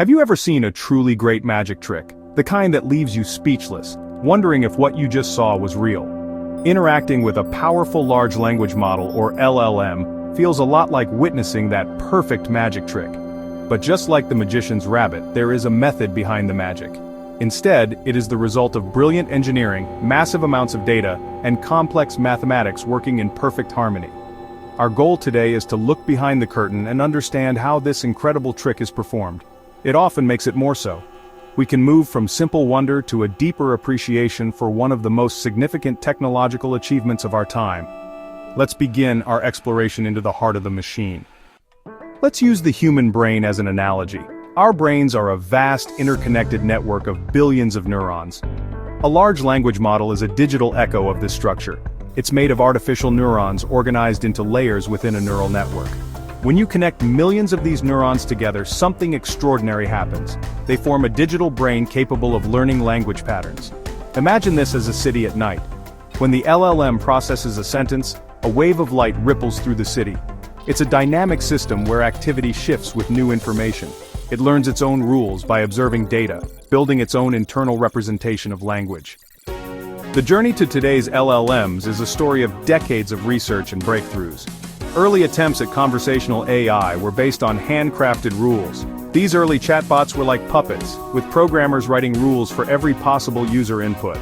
Have you ever seen a truly great magic trick? The kind that leaves you speechless, wondering if what you just saw was real. Interacting with a powerful large language model, or LLM, feels a lot like witnessing that perfect magic trick. But just like the magician's rabbit, there is a method behind the magic. Instead, it is the result of brilliant engineering, massive amounts of data, and complex mathematics working in perfect harmony. Our goal today is to look behind the curtain and understand how this incredible trick is performed. It often makes it more so. We can move from simple wonder to a deeper appreciation for one of the most significant technological achievements of our time. Let's begin our exploration into the heart of the machine. Let's use the human brain as an analogy. Our brains are a vast, interconnected network of billions of neurons. A large language model is a digital echo of this structure. It's made of artificial neurons organized into layers within a neural network. When you connect millions of these neurons together, something extraordinary happens. They form a digital brain capable of learning language patterns. Imagine this as a city at night. When the LLM processes a sentence, a wave of light ripples through the city. It's a dynamic system where activity shifts with new information. It learns its own rules by observing data, building its own internal representation of language. The journey to today's LLMs is a story of decades of research and breakthroughs. Early attempts at conversational AI were based on handcrafted rules. These early chatbots were like puppets, with programmers writing rules for every possible user input.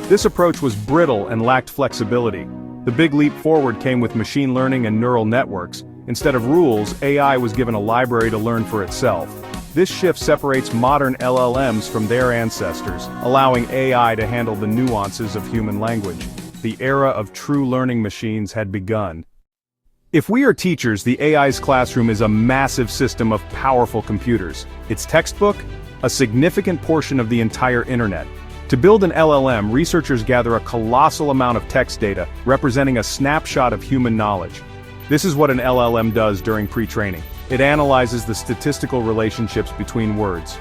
This approach was brittle and lacked flexibility. The big leap forward came with machine learning and neural networks. Instead of rules, AI was given a library to learn for itself. This shift separates modern LLMs from their ancestors, allowing AI to handle the nuances of human language. The era of true learning machines had begun. If we are teachers, the AI's classroom is a massive system of powerful computers. Its textbook, a significant portion of the entire internet. To build an LLM, researchers gather a colossal amount of text data, representing a snapshot of human knowledge. This is what an LLM does during pre-training. It analyzes the statistical relationships between words.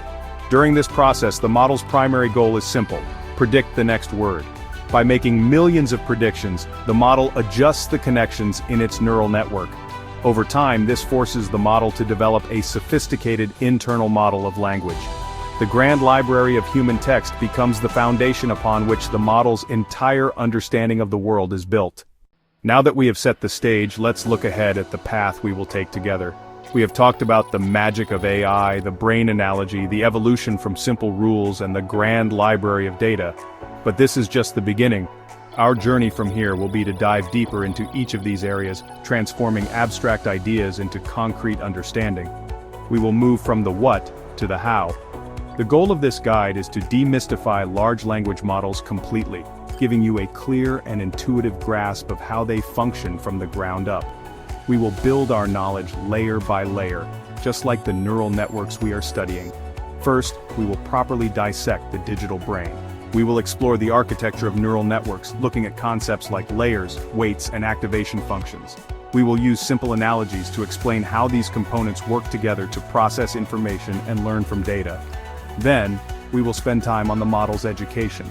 During this process, the model's primary goal is simple: predict the next word. By making millions of predictions, the model adjusts the connections in its neural network. Over time, this forces the model to develop a sophisticated internal model of language. The grand library of human text becomes the foundation upon which the model's entire understanding of the world is built. Now that we have set the stage, let's look ahead at the path we will take together. We have talked about the magic of AI, the brain analogy, the evolution from simple rules, and the grand library of data. But this is just the beginning. Our journey from here will be to dive deeper into each of these areas, transforming abstract ideas into concrete understanding. We will move from the what to the how. The goal of this guide is to demystify large language models completely, giving you a clear and intuitive grasp of how they function from the ground up. We will build our knowledge layer by layer, just like the neural networks we are studying. First, we will properly dissect the digital brain. We will explore the architecture of neural networks, looking at concepts like layers, weights, and activation functions. We will use simple analogies to explain how these components work together to process information and learn from data. Then, we will spend time on the model's education.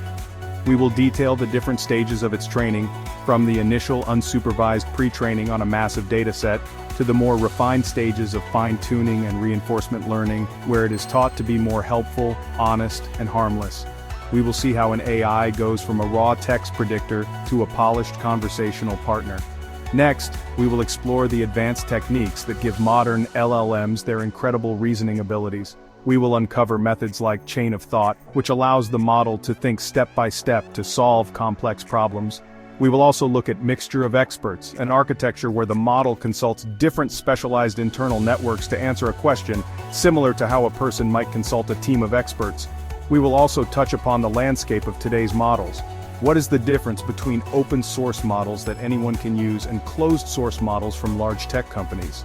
We will detail the different stages of its training, from the initial unsupervised pre-training on a massive dataset, to the more refined stages of fine-tuning and reinforcement learning, where it is taught to be more helpful, honest, and harmless. We will see how an AI goes from a raw text predictor to a polished conversational partner. Next, we will explore the advanced techniques that give modern LLMs their incredible reasoning abilities. We will uncover methods like chain of thought, which allows the model to think step by step to solve complex problems. We will also look at mixture of experts, an architecture where the model consults different specialized internal networks to answer a question, similar to how a person might consult a team of experts. We will also touch upon the landscape of today's models. What is the difference between open source models that anyone can use and closed source models from large tech companies?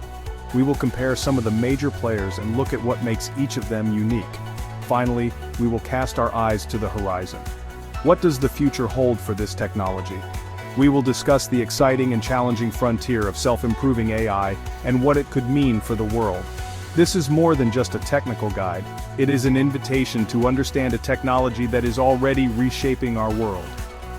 We will compare some of the major players and look at what makes each of them unique. Finally, we will cast our eyes to the horizon. What does the future hold for this technology? We will discuss the exciting and challenging frontier of self-improving AI and what it could mean for the world. This is more than just a technical guide. It is an invitation to understand a technology that is already reshaping our world.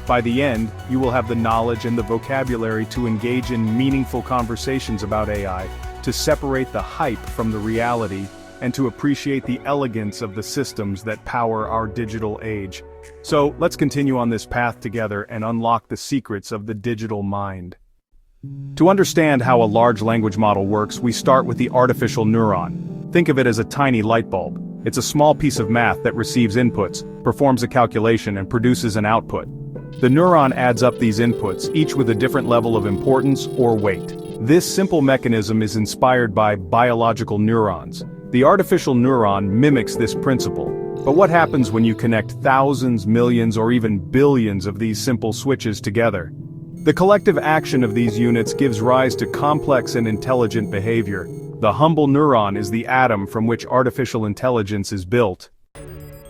By the end, you will have the knowledge and the vocabulary to engage in meaningful conversations about AI, to separate the hype from the reality, and to appreciate the elegance of the systems that power our digital age. So, let's continue on this path together and unlock the secrets of the digital mind. To understand how a large language model works, we start with the artificial neuron. Think of it as a tiny light bulb. It's a small piece of math that receives inputs, performs a calculation, and produces an output. The neuron adds up these inputs, each with a different level of importance or weight. This simple mechanism is inspired by biological neurons. The artificial neuron mimics this principle. But what happens when you connect thousands, millions, or even billions of these simple switches together? The collective action of these units gives rise to complex and intelligent behavior. The humble neuron is the atom from which artificial intelligence is built.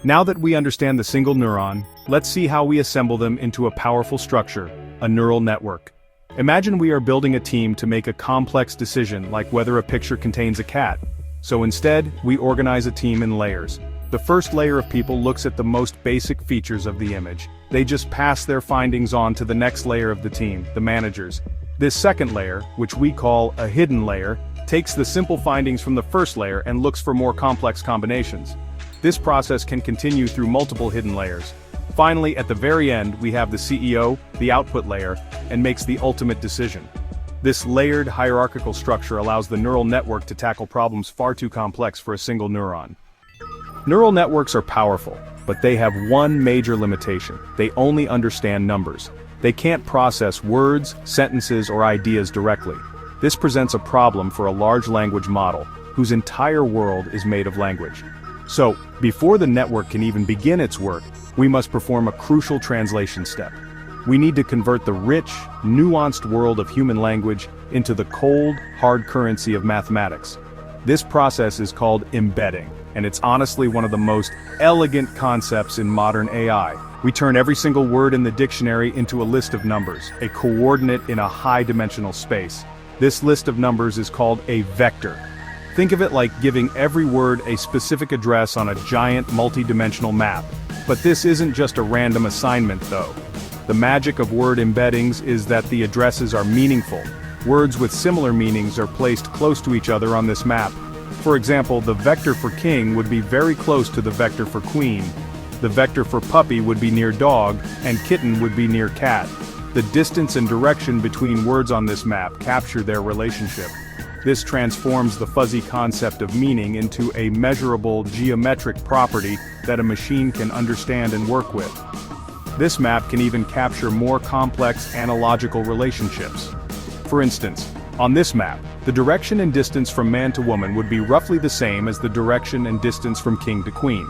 Now that we understand the single neuron, let's see how we assemble them into a powerful structure, a neural network. Imagine we are building a team to make a complex decision like whether a picture contains a cat. So instead, we organize a team in layers. The first layer of people looks at the most basic features of the image. They just pass their findings on to the next layer of the team, the managers. This second layer, which we call a hidden layer, takes the simple findings from the first layer and looks for more complex combinations. This process can continue through multiple hidden layers. Finally, at the very end, we have the CEO, the output layer, and makes the ultimate decision. This layered hierarchical structure allows the neural network to tackle problems far too complex for a single neuron. Neural networks are powerful, but they have one major limitation: they only understand numbers. They can't process words, sentences, or ideas directly. This presents a problem for a large language model, whose entire world is made of language. So, before the network can even begin its work, we must perform a crucial translation step. We need to convert the rich, nuanced world of human language into the cold, hard currency of mathematics. This process is called embedding, and it's honestly one of the most elegant concepts in modern AI. We turn every single word in the dictionary into a list of numbers, a coordinate in a high-dimensional space. This list of numbers is called a vector. Think of it like giving every word a specific address on a giant multi-dimensional map. But this isn't just a random assignment though. The magic of word embeddings is that the addresses are meaningful. Words with similar meanings are placed close to each other on this map. For example, the vector for king would be very close to the vector for queen. The vector for puppy would be near dog, and kitten would be near cat. The distance and direction between words on this map capture their relationship. This transforms the fuzzy concept of meaning into a measurable geometric property that a machine can understand and work with. This map can even capture more complex analogical relationships. For instance, on this map, the direction and distance from man to woman would be roughly the same as the direction and distance from king to queen.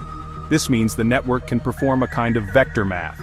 This means the network can perform a kind of vector math.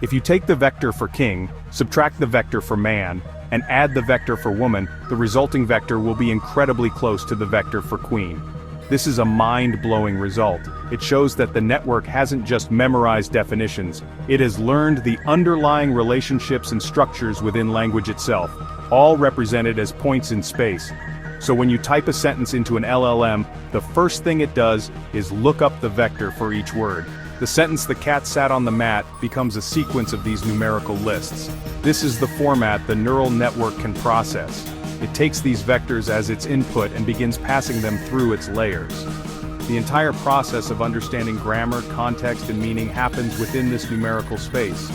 If you take the vector for king, subtract the vector for man, and add the vector for woman, the resulting vector will be incredibly close to the vector for queen. This is a mind-blowing result. It shows that the network hasn't just memorized definitions, it has learned the underlying relationships and structures within language itself, all represented as points in space. So when you type a sentence into an LLM, the first thing it does is look up the vector for each word. The sentence "the cat sat on the mat" becomes a sequence of these numerical lists. This is the format the neural network can process. It takes these vectors as its input and begins passing them through its layers. The entire process of understanding grammar, context, and meaning happens within this numerical space.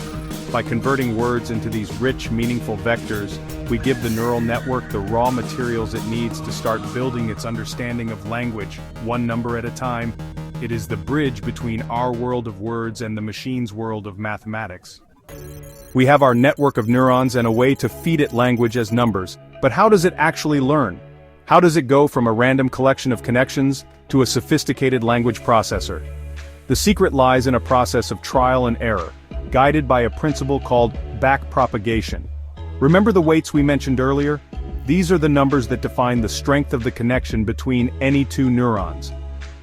By converting words into these rich, meaningful vectors, we give the neural network the raw materials it needs to start building its understanding of language, one number at a time. It is the bridge between our world of words and the machine's world of mathematics. We have our network of neurons and a way to feed it language as numbers, but how does it actually learn? How does it go from a random collection of connections to a sophisticated language processor? The secret lies in a process of trial and error, guided by a principle called backpropagation. Remember the weights we mentioned earlier? These are the numbers that define the strength of the connection between any two neurons.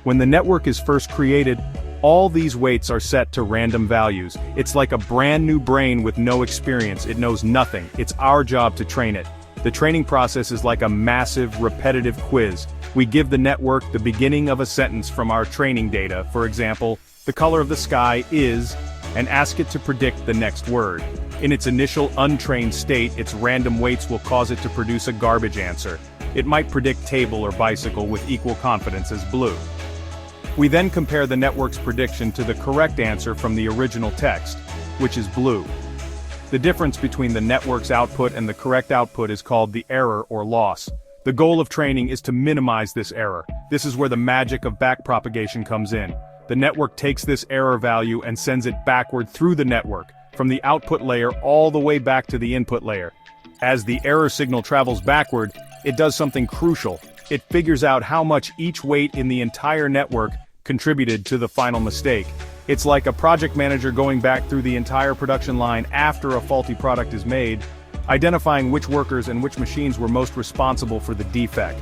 When the network is first created, all these weights are set to random values. It's like a brand new brain with no experience. It knows nothing. It's our job to train it. The training process is like a massive, repetitive quiz. We give the network the beginning of a sentence from our training data, for example, "the color of the sky is," and ask it to predict the next word. In its initial untrained state, its random weights will cause it to produce a garbage answer. it might predict table or bicycle with equal confidence as blue. We then compare the network's prediction to the correct answer from the original text, which is blue. The difference between the network's output and the correct output is called the error or loss. The goal of training is to minimize this error. This is where the magic of backpropagation comes in. The network takes this error value and sends it backward through the network, from the output layer all the way back to the input layer. As the error signal travels backward, it does something crucial. It figures out how much each weight in the entire network contributed to the final mistake. It's like a project manager going back through the entire production line after a faulty product is made, identifying which workers and which machines were most responsible for the defect.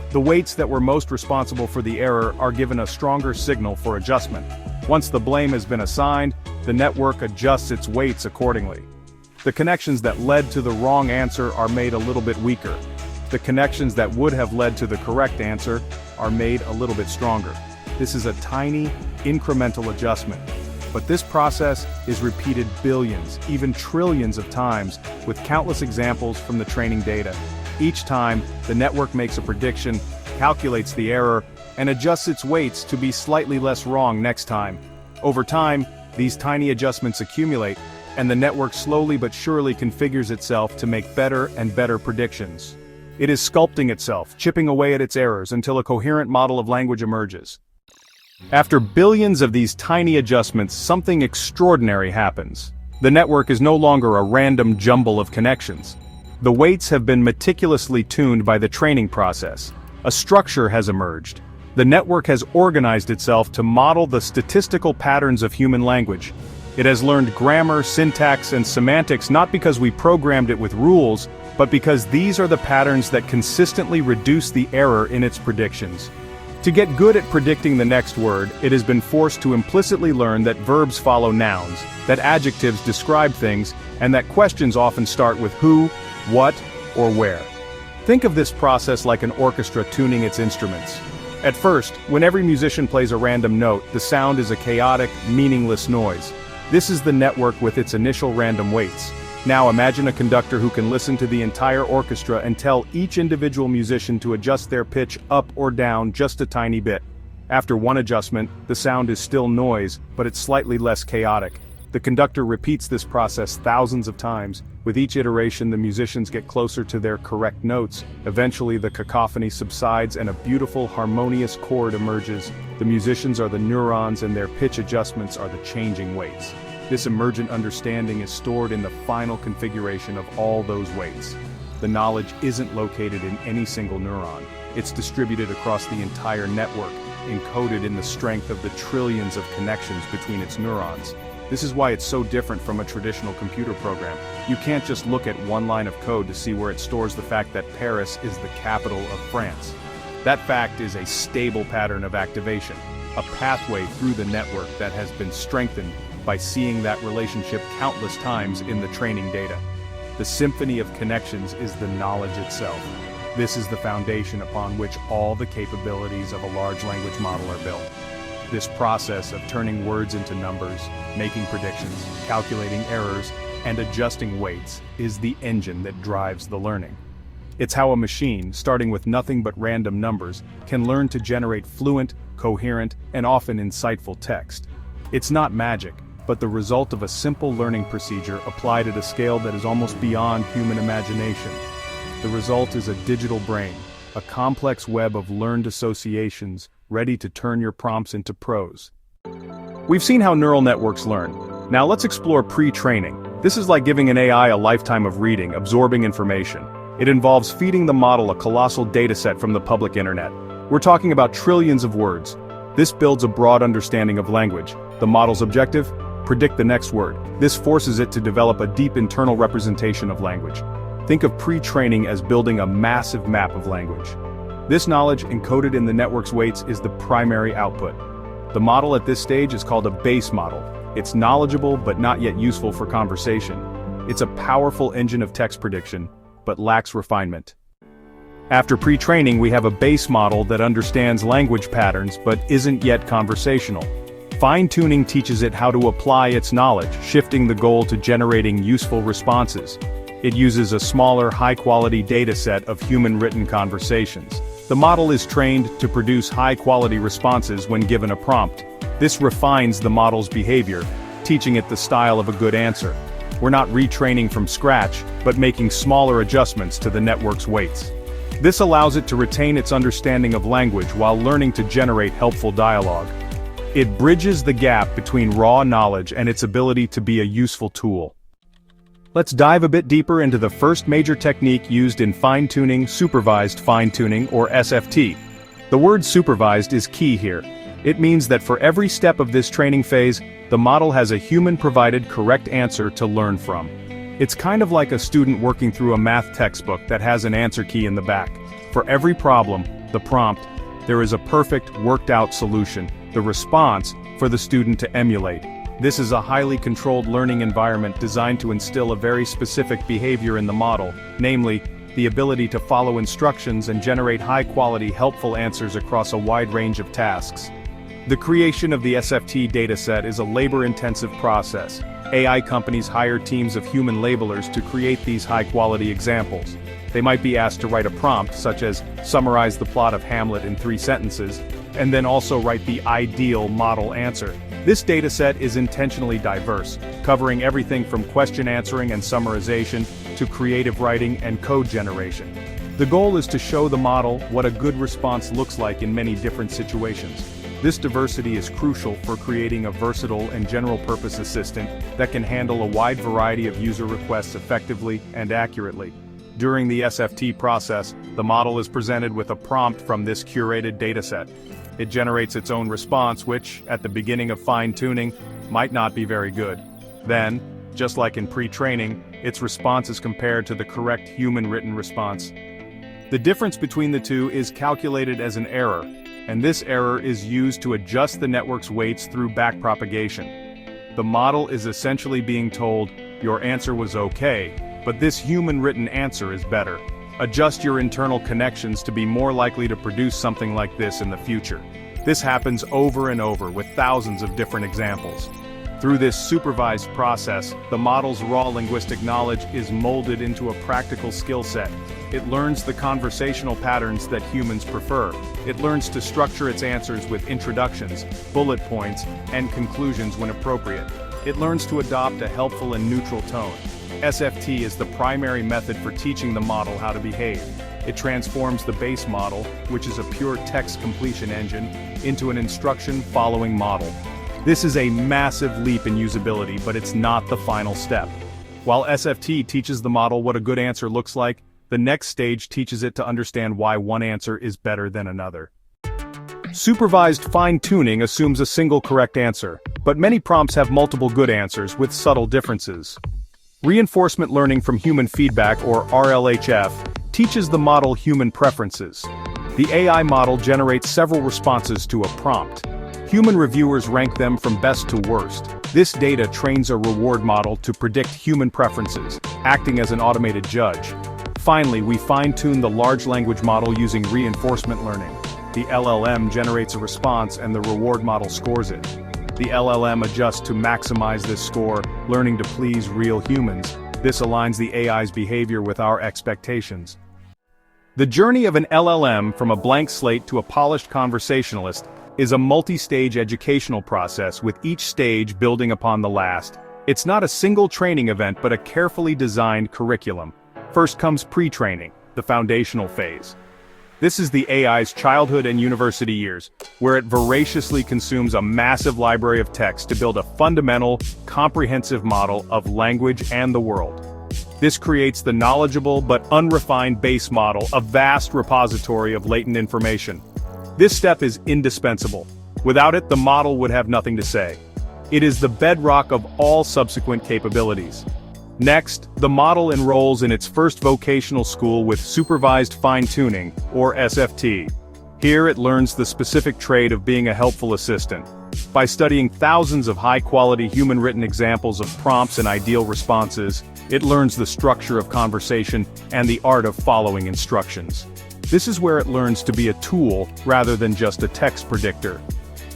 The weights that were most responsible for the error are given a stronger signal for adjustment. Once the blame has been assigned, the network adjusts its weights accordingly. The connections that led to the wrong answer are made a little bit weaker. The connections that would have led to the correct answer are made a little bit stronger. This is a tiny, incremental adjustment. But this process is repeated billions, even trillions of times, with countless examples from the training data. Each time, the network makes a prediction, calculates the error, and adjusts its weights to be slightly less wrong next time. Over time, these tiny adjustments accumulate, and the network slowly but surely configures itself to make better and better predictions. It is sculpting itself, chipping away at its errors until a coherent model of language emerges. After billions of these tiny adjustments, something extraordinary happens. The network is no longer a random jumble of connections. The weights have been meticulously tuned by the training process. A structure has emerged. The network has organized itself to model the statistical patterns of human language. It has learned grammar, syntax, and semantics not because we programmed it with rules, but because these are the patterns that consistently reduce the error in its predictions. To get good at predicting the next word, it has been forced to implicitly learn that verbs follow nouns, that adjectives describe things, and that questions often start with who, what, or where. Think of this process like an orchestra tuning its instruments. At first, when every musician plays a random note, the sound is a chaotic, meaningless noise. This is the network with its initial random weights. Now imagine a conductor who can listen to the entire orchestra and tell each individual musician to adjust their pitch up or down just a tiny bit. After one adjustment, the sound is still noise, but it's slightly less chaotic. The conductor repeats this process thousands of times. With each iteration, the musicians get closer to their correct notes. Eventually, the cacophony subsides and a beautiful, harmonious chord emerges. The musicians are the neurons and their pitch adjustments are the changing weights. This emergent understanding is stored in the final configuration of all those weights. The knowledge isn't located in any single neuron. It's distributed across the entire network, encoded in the strength of the trillions of connections between its neurons. This is why it's so different from a traditional computer program. You can't just look at one line of code to see where it stores the fact that Paris is the capital of France. That fact is a stable pattern of activation, a pathway through the network that has been strengthened by seeing that relationship countless times in the training data. The symphony of connections is the knowledge itself. This is the foundation upon which all the capabilities of a large language model are built. This process of turning words into numbers, making predictions, calculating errors, and adjusting weights is the engine that drives the learning. It's how a machine, starting with nothing but random numbers, can learn to generate fluent, coherent, and often insightful text. It's not magic, but the result of a simple learning procedure applied at a scale that is almost beyond human imagination. The result is a digital brain, a complex web of learned associations, ready to turn your prompts into prose. We've seen how neural networks learn. Now let's explore pre-training. This is like giving an AI a lifetime of reading, absorbing information. It involves feeding the model a colossal dataset from the public internet. We're talking about trillions of words. This builds a broad understanding of language. The model's objective? Predict the next word. This forces it to develop a deep internal representation of language. Think of pre-training as building a massive map of language. This knowledge, encoded in the network's weights, is the primary output. The model at this stage is called a base model. It's knowledgeable but not yet useful for conversation. It's a powerful engine of text prediction, but lacks refinement. After pre-training, we have a base model that understands language patterns but isn't yet conversational. Fine-tuning teaches it how to apply its knowledge, shifting the goal to generating useful responses. It uses a smaller, high-quality dataset of human-written conversations. The model is trained to produce high-quality responses when given a prompt. This refines the model's behavior, teaching it the style of a good answer. We're not retraining from scratch, but making smaller adjustments to the network's weights. This allows it to retain its understanding of language while learning to generate helpful dialogue. It bridges the gap between raw knowledge and its ability to be a useful tool. Let's dive a bit deeper into the first major technique used in fine-tuning, supervised fine-tuning, or SFT. The word supervised is key here. It means that for every step of this training phase, the model has a human-provided correct answer to learn from. It's kind of like a student working through a math textbook that has an answer key in the back. For every problem, the prompt, there is a perfect, worked-out solution, the response, for the student to emulate. This is a highly controlled learning environment designed to instill a very specific behavior in the model, namely, the ability to follow instructions and generate high-quality, helpful answers across a wide range of tasks. The creation of the SFT dataset is a labor-intensive process. AI companies hire teams of human labelers to create these high-quality examples. They might be asked to write a prompt such as, summarize the plot of Hamlet in 3 sentences, and then also write the ideal model answer. This dataset is intentionally diverse, covering everything from question answering and summarization to creative writing and code generation. The goal is to show the model what a good response looks like in many different situations. This diversity is crucial for creating a versatile and general-purpose assistant that can handle a wide variety of user requests effectively and accurately. During the SFT process, the model is presented with a prompt from this curated dataset. It generates its own response which, at the beginning of fine-tuning, might not be very good. Then, just like in pre-training, its response is compared to the correct human-written response. The difference between the two is calculated as an error, and this error is used to adjust the network's weights through backpropagation. The model is essentially being told, your answer was okay, but this human-written answer is better. Adjust your internal connections to be more likely to produce something like this in the future. This happens over and over with thousands of different examples. Through this supervised process, the model's raw linguistic knowledge is molded into a practical skill set. It learns the conversational patterns that humans prefer. It learns to structure its answers with introductions, bullet points, and conclusions when appropriate. It learns to adopt a helpful and neutral tone. SFT is the primary method for teaching the model how to behave. It transforms the base model, which is a pure text completion engine, into an instruction-following model. This is a massive leap in usability, but it's not the final step. While SFT teaches the model what a good answer looks like, the next stage teaches it to understand why one answer is better than another. Supervised fine-tuning assumes a single correct answer, but many prompts have multiple good answers with subtle differences. Reinforcement learning from human feedback, or RLHF, teaches the model human preferences. The AI model generates several responses to a prompt. Human reviewers rank them from best to worst. This data trains a reward model to predict human preferences, acting as an automated judge. Finally, we fine-tune the large language model using reinforcement learning. The LLM generates a response and the reward model scores it. The LLM adjusts to maximize this score, learning to please real humans. This aligns the AI's behavior with our expectations. The journey of an LLM from a blank slate to a polished conversationalist is a multi-stage educational process with each stage building upon the last. It's not a single training event but a carefully designed curriculum. First comes pre-training, the foundational phase. This is the AI's childhood and university years, where it voraciously consumes a massive library of text to build a fundamental, comprehensive model of language and the world. This creates the knowledgeable but unrefined base model, a vast repository of latent information. This step is indispensable. Without it, the model would have nothing to say. It is the bedrock of all subsequent capabilities. Next, the model enrolls in its first vocational school with supervised fine-tuning, or SFT. Here it learns the specific trait of being a helpful assistant. By studying thousands of high-quality human-written examples of prompts and ideal responses, it learns the structure of conversation and the art of following instructions. This is where it learns to be a tool rather than just a text predictor.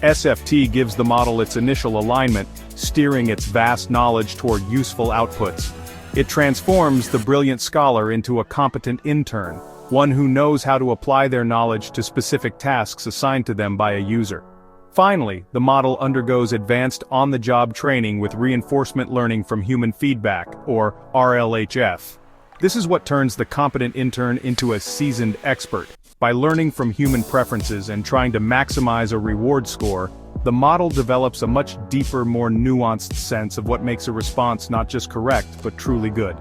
SFT gives the model its initial alignment, steering its vast knowledge toward useful outputs. It transforms the brilliant scholar into a competent intern, one who knows how to apply their knowledge to specific tasks assigned to them by a user. Finally, the model undergoes advanced on-the-job training with reinforcement learning from human feedback, or RLHF. This is what turns the competent intern into a seasoned expert. By learning from human preferences and trying to maximize a reward score, the model develops a much deeper, more nuanced sense of what makes a response not just correct, but truly good.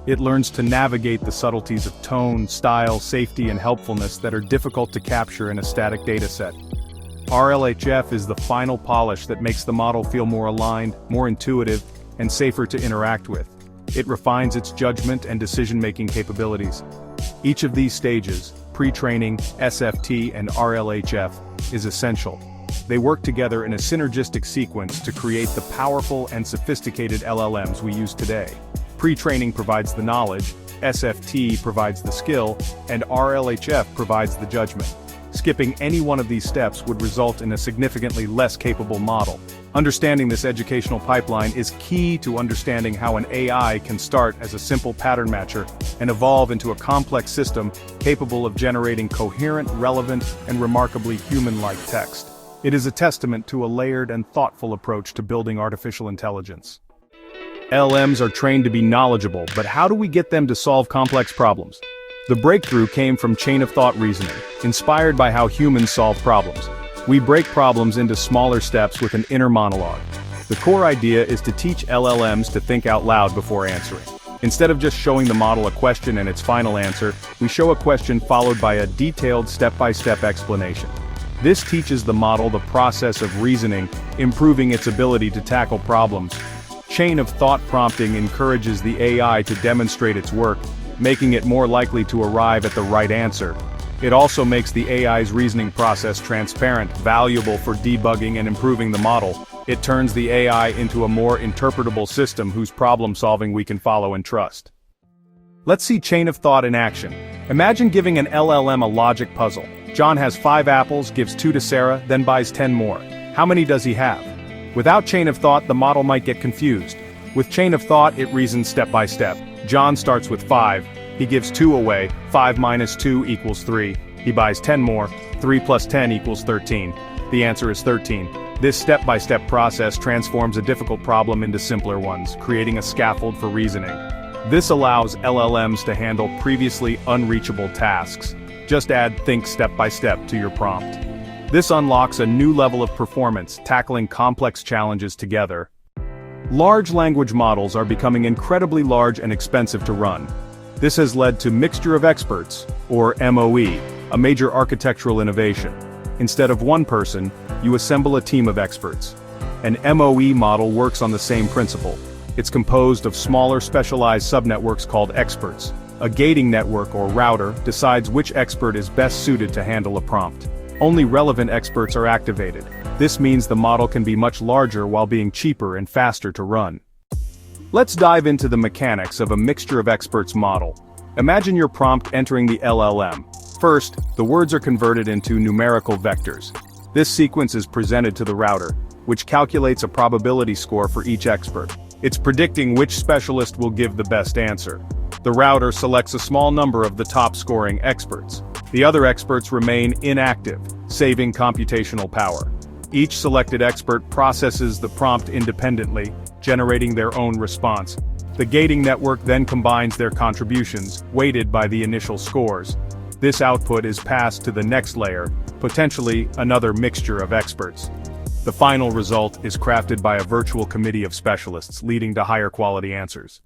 It learns to navigate the subtleties of tone, style, safety, and helpfulness that are difficult to capture in a static dataset. RLHF is the final polish that makes the model feel more aligned, more intuitive, and safer to interact with. It refines its judgment and decision-making capabilities. Each of these stages, pre-training, SFT, and RLHF, is essential. They work together in a synergistic sequence to create the powerful and sophisticated LLMs we use today. Pre-training provides the knowledge, SFT provides the skill, and RLHF provides the judgment. Skipping any one of these steps would result in a significantly less capable model. Understanding this educational pipeline is key to understanding how an AI can start as a simple pattern matcher and evolve into a complex system capable of generating coherent, relevant, and remarkably human-like text. It is a testament to a layered and thoughtful approach to building artificial intelligence. LLMs are trained to be knowledgeable, but how do we get them to solve complex problems? The breakthrough came from chain-of-thought reasoning, inspired by how humans solve problems. We break problems into smaller steps with an inner monologue. The core idea is to teach LLMs to think out loud before answering. Instead of just showing the model a question and its final answer, we show a question followed by a detailed step-by-step explanation. This teaches the model the process of reasoning, improving its ability to tackle problems. Chain-of-thought prompting encourages the AI to demonstrate its work, making it more likely to arrive at the right answer. It also makes the AI's reasoning process transparent, valuable for debugging and improving the model. It turns the AI into a more interpretable system whose problem-solving we can follow and trust. Let's see chain of thought in action. Imagine giving an LLM a logic puzzle. John has 5 apples, gives 2 to Sarah, then buys 10 more. How many does he have? Without chain of thought, the model might get confused. With chain of thought, it reasons step by step. John starts with 5. He gives 2 away. 5 minus 2 equals 3. He buys 10 more. 3 plus 10 equals 13. The answer is 13. This step-by-step process transforms a difficult problem into simpler ones, creating a scaffold for reasoning. This allows LLMs to handle previously unreachable tasks. Just add think step by step to your prompt. This unlocks a new level of performance, tackling complex challenges together. Large language models are becoming incredibly large and expensive to run. This has led to Mixture of Experts, or MOE, a major architectural innovation. Instead of one person, you assemble a team of experts. An MOE model works on the same principle. It's composed of smaller specialized subnetworks called experts. A gating network or router decides which expert is best suited to handle a prompt. Only relevant experts are activated. This means the model can be much larger while being cheaper and faster to run. Let's dive into the mechanics of a Mixture of Experts model. Imagine your prompt entering the LLM. First, the words are converted into numerical vectors. This sequence is presented to the router, which calculates a probability score for each expert. It's predicting which specialist will give the best answer. The router selects a small number of the top-scoring experts. The other experts remain inactive, saving computational power. Each selected expert processes the prompt independently, generating their own response. The gating network then combines their contributions, weighted by the initial scores. This output is passed to the next layer, potentially another mixture of experts. The final result is crafted by a virtual committee of specialists, leading to higher quality answers.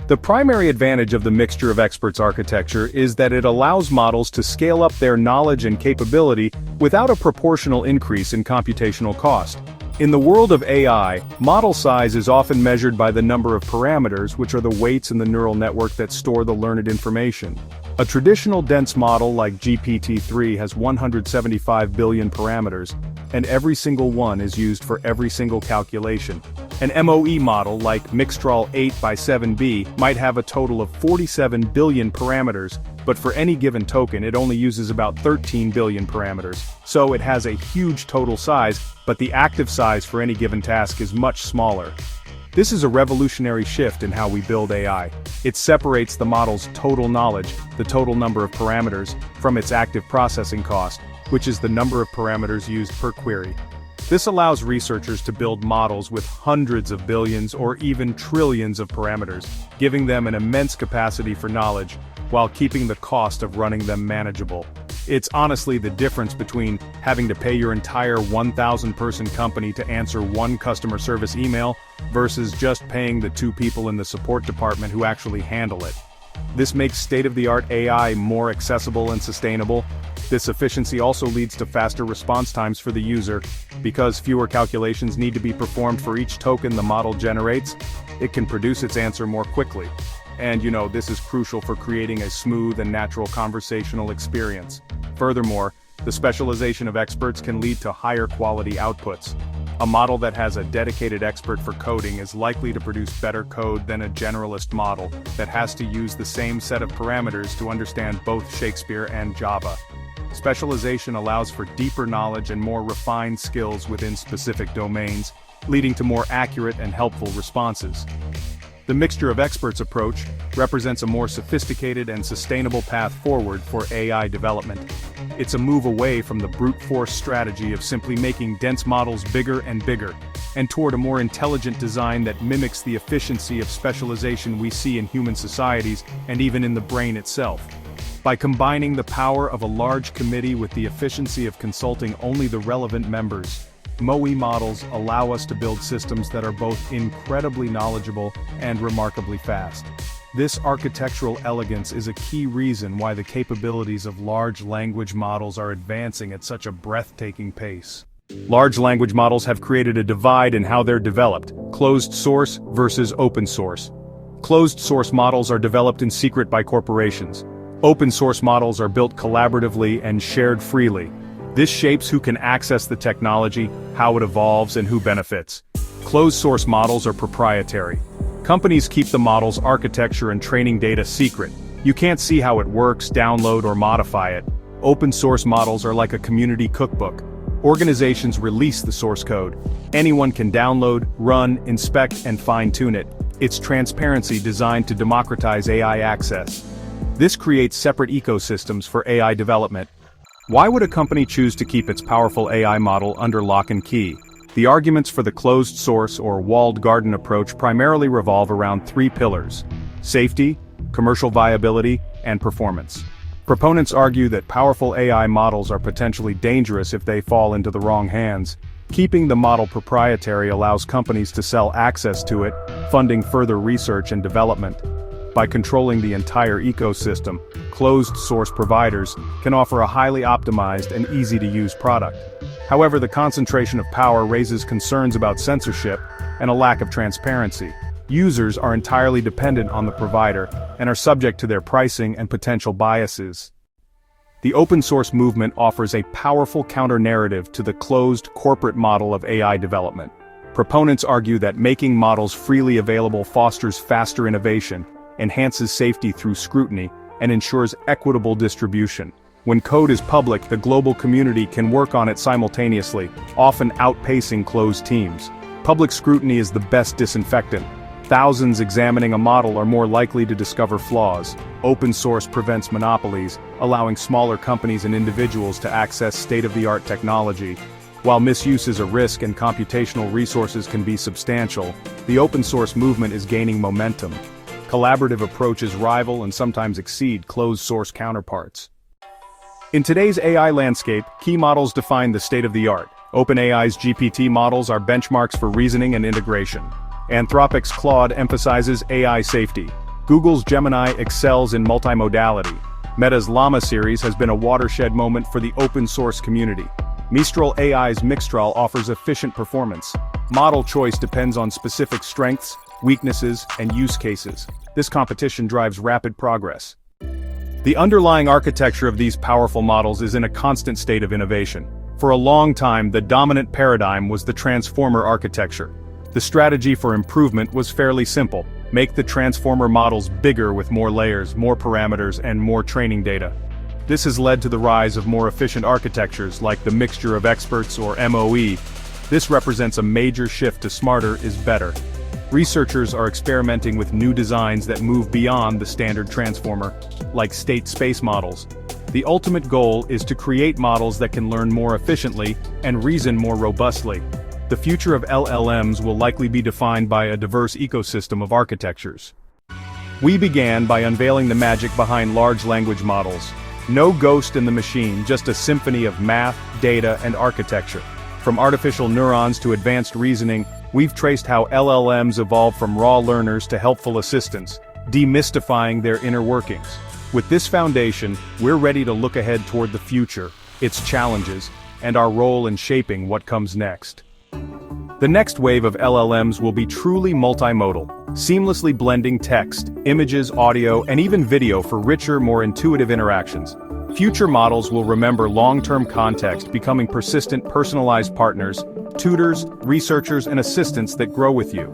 The primary advantage of the Mixture of Experts architecture is that it allows models to scale up their knowledge and capability without a proportional increase in computational cost. In the world of AI, model size is often measured by the number of parameters, which are the weights in the neural network that store the learned information. A traditional dense model like GPT-3 has 175 billion parameters, and every single one is used for every single calculation. An MOE model like Mixtral 8x7b might have a total of 47 billion parameters, but for any given token it only uses about 13 billion parameters. So it has a huge total size, but the active size for any given task is much smaller. This is a revolutionary shift in how we build AI. It separates the model's total knowledge, the total number of parameters, from its active processing cost, which is the number of parameters used per query. This allows researchers to build models with hundreds of billions or even trillions of parameters, giving them an immense capacity for knowledge, while keeping the cost of running them manageable. It's honestly the difference between having to pay your entire 1,000-person company to answer one customer service email versus just paying the 2 people in the support department who actually handle it. This makes state-of-the-art AI more accessible and sustainable. This efficiency also leads to faster response times for the user. Because fewer calculations need to be performed for each token the model generates, it can produce its answer more quickly. And this is crucial for creating a smooth and natural conversational experience. Furthermore, the specialization of experts can lead to higher quality outputs. A model that has a dedicated expert for coding is likely to produce better code than a generalist model that has to use the same set of parameters to understand both Shakespeare and Java. Specialization allows for deeper knowledge and more refined skills within specific domains, leading to more accurate and helpful responses. The mixture of experts approach represents a more sophisticated and sustainable path forward for AI development. It's a move away from the brute force strategy of simply making dense models bigger and bigger, and toward a more intelligent design that mimics the efficiency of specialization we see in human societies and even in the brain itself. By combining the power of a large committee with the efficiency of consulting only the relevant members, MOE models allow us to build systems that are both incredibly knowledgeable and remarkably fast. This architectural elegance is a key reason why the capabilities of large language models are advancing at such a breathtaking pace. Large language models have created a divide in how they're developed: closed source versus open source. Closed source models are developed in secret by corporations. Open source models are built collaboratively and shared freely. This shapes who can access the technology, how it evolves, and who benefits. Closed-source models are proprietary. Companies keep the model's architecture and training data secret. You can't see how it works, download, or modify it. Open-source models are like a community cookbook. Organizations release the source code. Anyone can download, run, inspect, and fine-tune it. It's transparency designed to democratize AI access. This creates separate ecosystems for AI development. Why would a company choose to keep its powerful AI model under lock and key? The arguments for the closed source or walled garden approach primarily revolve around 3 pillars: safety, commercial viability, and performance. Proponents argue that powerful AI models are potentially dangerous if they fall into the wrong hands. Keeping the model proprietary allows companies to sell access to it, funding further research and development. By controlling the entire ecosystem, closed-source providers can offer a highly optimized and easy-to-use product. However, the concentration of power raises concerns about censorship and a lack of transparency. Users are entirely dependent on the provider and are subject to their pricing and potential biases. The open-source movement offers a powerful counter-narrative to the closed corporate model of AI development. Proponents argue that making models freely available fosters faster innovation, enhances safety through scrutiny, and ensures equitable distribution. When code is public, the global community can work on it simultaneously, often outpacing closed teams. Public scrutiny is the best disinfectant. Thousands examining a model are more likely to discover flaws. Open source prevents monopolies, allowing smaller companies and individuals to access state-of-the-art technology. While misuse is a risk and computational resources can be substantial, the open source movement is gaining momentum. Collaborative approaches rival and sometimes exceed closed-source counterparts. In today's AI landscape, key models define the state-of-the-art. OpenAI's GPT models are benchmarks for reasoning and integration. Anthropic's Claude emphasizes AI safety. Google's Gemini excels in multimodality. Meta's Llama series has been a watershed moment for the open-source community. Mistral AI's Mixtral offers efficient performance. Model choice depends on specific strengths, weaknesses, and use cases. This competition drives rapid progress. The underlying architecture of these powerful models is in a constant state of innovation. For a long time, the dominant paradigm was the transformer architecture. The strategy for improvement was fairly simple: make the transformer models bigger with more layers, more parameters, and more training data. This has led to the rise of more efficient architectures like the mixture of experts or MOE. This represents a major shift to smarter is better. Researchers are experimenting with new designs that move beyond the standard transformer, like state space models. The ultimate goal is to create models that can learn more efficiently and reason more robustly. The future of LLMs will likely be defined by a diverse ecosystem of architectures. We began by unveiling the magic behind large language models. No ghost in the machine, just a symphony of math, data, and architecture. From artificial neurons to advanced reasoning, we've traced how LLMs evolved from raw learners to helpful assistants, demystifying their inner workings. With this foundation, we're ready to look ahead toward the future, its challenges, and our role in shaping what comes next. The next wave of LLMs will be truly multimodal, seamlessly blending text, images, audio, and even video for richer, more intuitive interactions. Future models will remember long-term context, becoming persistent, personalized partners, tutors, researchers, and assistants that grow with you.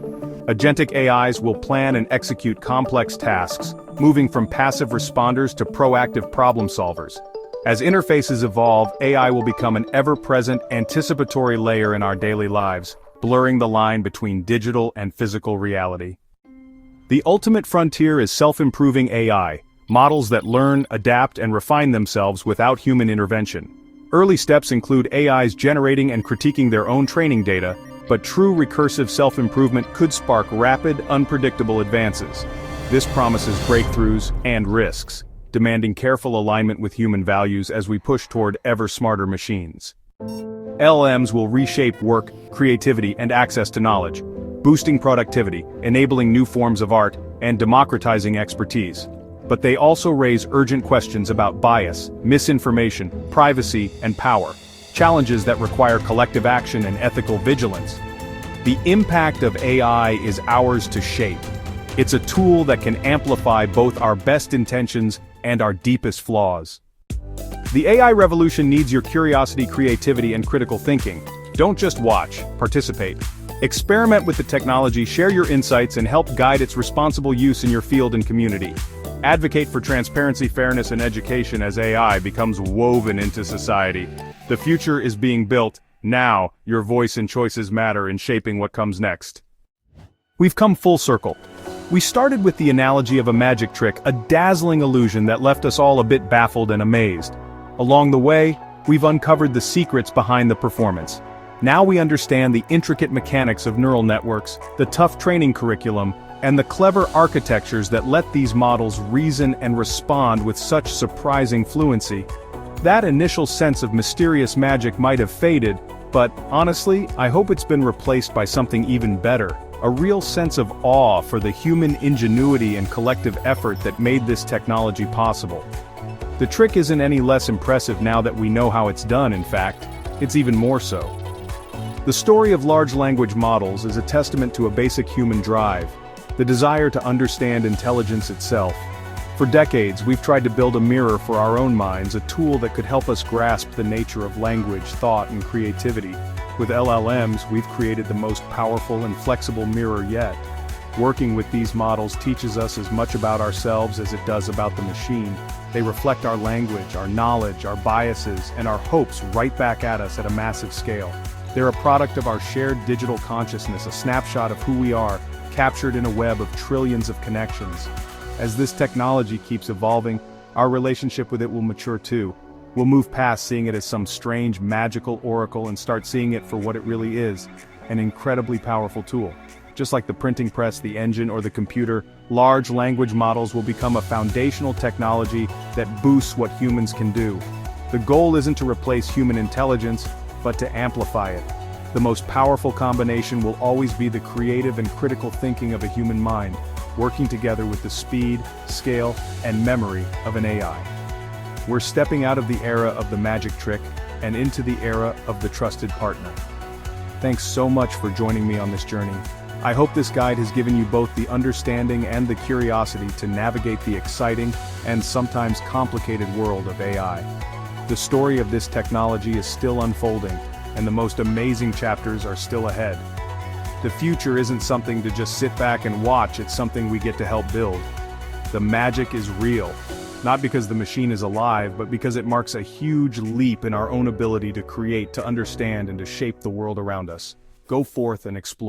Agentic AIs will plan and execute complex tasks, moving from passive responders to proactive problem solvers. As interfaces evolve, AI will become an ever-present, anticipatory layer in our daily lives, blurring the line between digital and physical reality. The ultimate frontier is self-improving AI, models that learn, adapt, and refine themselves without human intervention. Early steps include AIs generating and critiquing their own training data, but true recursive self-improvement could spark rapid, unpredictable advances. This promises breakthroughs and risks, demanding careful alignment with human values as we push toward ever-smarter machines. LLMs will reshape work, creativity, and access to knowledge, boosting productivity, enabling new forms of art, and democratizing expertise. But they also raise urgent questions about bias, misinformation, privacy, and power, challenges that require collective action and ethical vigilance. The impact of AI is ours to shape. It's a tool that can amplify both our best intentions and our deepest flaws. The AI revolution needs your curiosity, creativity, and critical thinking. Don't just watch, participate. Experiment with the technology, share your insights, and help guide its responsible use in your field and community. Advocate for transparency, fairness, and education as AI becomes woven into society. The future is being built. Now, your voice and choices matter in shaping what comes next. We've come full circle. We started with the analogy of a magic trick, a dazzling illusion that left us all a bit baffled and amazed. Along the way, we've uncovered the secrets behind the performance. Now we understand the intricate mechanics of neural networks, the tough training curriculum, and the clever architectures that let these models reason and respond with such surprising fluency. That initial sense of mysterious magic might have faded, but honestly, I hope it's been replaced by something even better. A real sense of awe for the human ingenuity and collective effort that made this technology possible. The trick isn't any less impressive now that we know how it's done. In fact, it's even more so. The story of large language models is a testament to a basic human drive, the desire to understand intelligence itself. For decades, we've tried to build a mirror for our own minds, a tool that could help us grasp the nature of language, thought, and creativity. With LLMs, we've created the most powerful and flexible mirror yet. Working with these models teaches us as much about ourselves as it does about the machine. They reflect our language, our knowledge, our biases, and our hopes right back at us at a massive scale. They're a product of our shared digital consciousness, a snapshot of who we are, captured in a web of trillions of connections. As this technology keeps evolving, our relationship with it will mature too. We'll move past seeing it as some strange, magical oracle and start seeing it for what it really is, an incredibly powerful tool. Just like the printing press, the engine, or the computer, large language models will become a foundational technology that boosts what humans can do. The goal isn't to replace human intelligence, but to amplify it. The most powerful combination will always be the creative and critical thinking of a human mind, working together with the speed, scale, and memory of an AI. We're stepping out of the era of the magic trick and into the era of the trusted partner. Thanks so much for joining me on this journey. I hope this guide has given you both the understanding and the curiosity to navigate the exciting and sometimes complicated world of AI. The story of this technology is still unfolding, and the most amazing chapters are still ahead. The future isn't something to just sit back and watch, it's something we get to help build. The magic is real, not because the machine is alive, but because it marks a huge leap in our own ability to create, to understand, and to shape the world around us. Go forth and explore.